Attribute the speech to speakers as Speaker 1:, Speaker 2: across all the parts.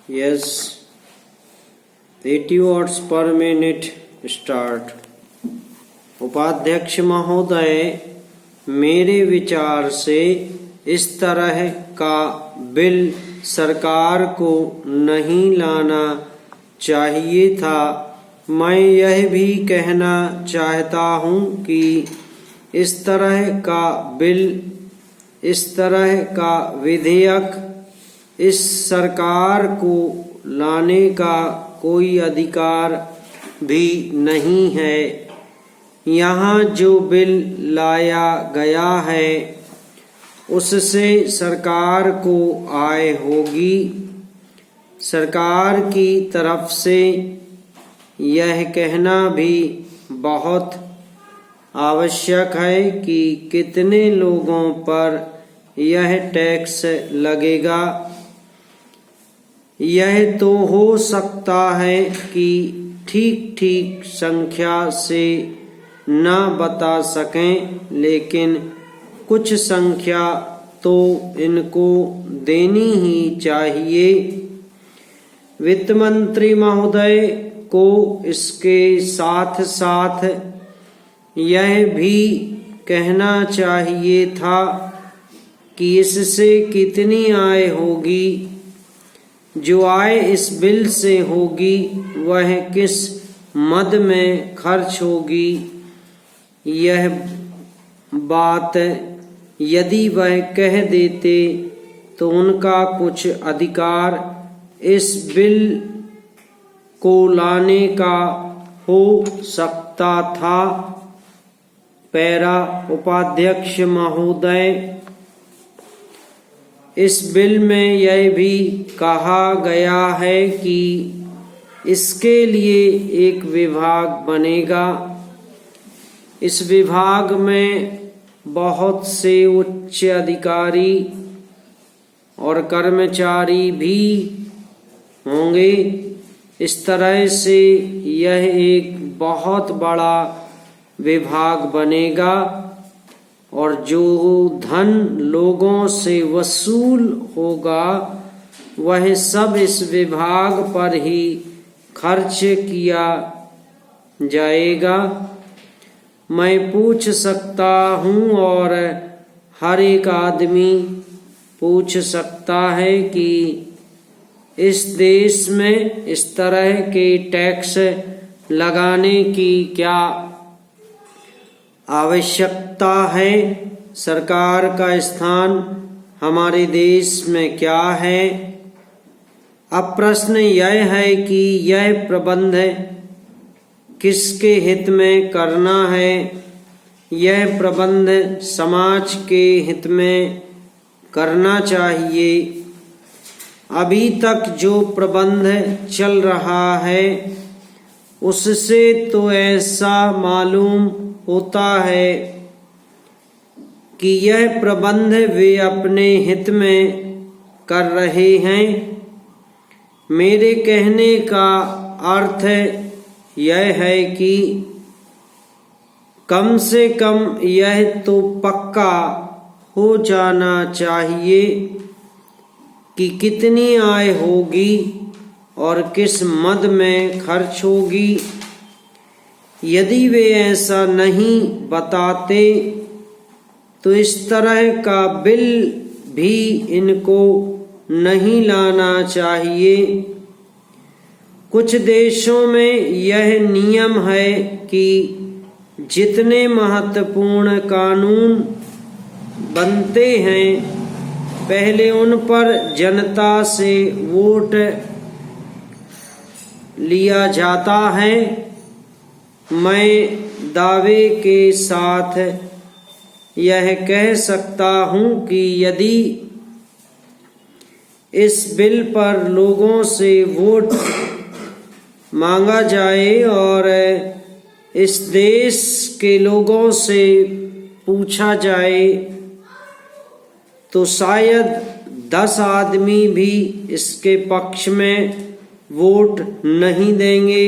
Speaker 1: Yes, 80 watts per minute start। उपाध्यक्ष महोदय, मेरे विचार से इस तरह का बिल सरकार को नहीं लाना चाहिए था। मैं यह भी कहना चाहता हूँ कि इस तरह का विधेयक इस सरकार को लाने का कोई अधिकार भी नहीं है। यहाँ जो बिल लाया गया है उससे सरकार को आय होगी। सरकार की तरफ से यह कहना भी बहुत आवश्यक है कि कितने लोगों पर यह टैक्स लगेगा। यह तो हो सकता है कि ठीक संख्या से न बता सकें, लेकिन कुछ संख्या तो इनको देनी ही चाहिए। वित्त मंत्री महोदय को इसके साथ साथ यह भी कहना चाहिए था कि इससे कितनी आय होगी। जो आय इस बिल से होगी वह किस मद में खर्च होगी। यह बात यदि वह कह देते तो उनका कुछ अधिकार इस बिल को लाने का हो सकता था। पैरा उपाध्यक्ष महोदय, इस बिल में यह भी कहा गया है कि इसके लिए एक विभाग बनेगा। इस विभाग में बहुत से उच्च अधिकारी और कर्मचारी भी होंगे। इस तरह से यह एक बहुत बड़ा विभाग बनेगा और जो धन लोगों से वसूल होगा वह सब इस विभाग पर ही खर्च किया जाएगा। मैं पूछ सकता हूँ और हर एक आदमी पूछ सकता है कि इस देश में इस तरह के टैक्स लगाने की क्या आवश्यकता है। सरकार का स्थान हमारे देश में क्या है। अब प्रश्न यह है कि यह प्रबंध किसके हित में करना है। यह प्रबंध समाज के हित में करना चाहिए। अभी तक जो प्रबंध चल रहा है उससे तो ऐसा मालूम होता है कि यह प्रबंध वे अपने हित में कर रहे हैं। मेरे कहने का अर्थ यह है कि कम से कम यह तो पक्का हो जाना चाहिए कि कितनी आय होगी और किस मद में खर्च होगी। यदि वे ऐसा नहीं बताते तो इस तरह का बिल भी इनको नहीं लाना चाहिए। कुछ देशों में यह नियम है कि जितने महत्वपूर्ण कानून बनते हैं पहले उन पर जनता से वोट लिया जाता है। मैं दावे के साथ यह कह सकता हूँ कि यदि इस बिल पर लोगों से वोट मांगा जाए और इस देश के लोगों से पूछा जाए तो शायद 10 आदमी भी इसके पक्ष में वोट नहीं देंगे।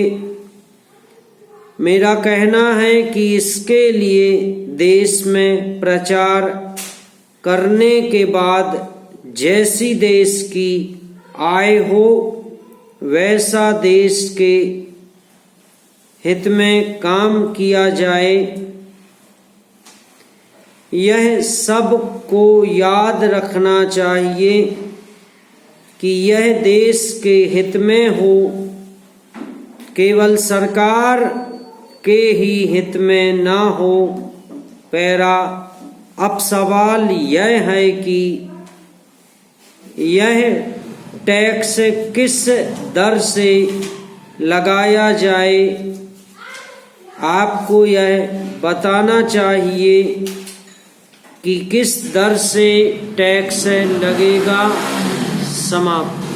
Speaker 1: मेरा कहना है कि इसके लिए देश में प्रचार करने के बाद जैसी देश की आय हो वैसा देश के हित में काम किया जाए। यह सबको याद रखना चाहिए कि यह देश के हित में हो, केवल सरकार के ही हित में ना हो। पैरा अब सवाल यह है कि यह टैक्स किस दर से लगाया जाए। आपको यह बताना चाहिए कि किस दर से टैक्स लगेगा। समाप्त।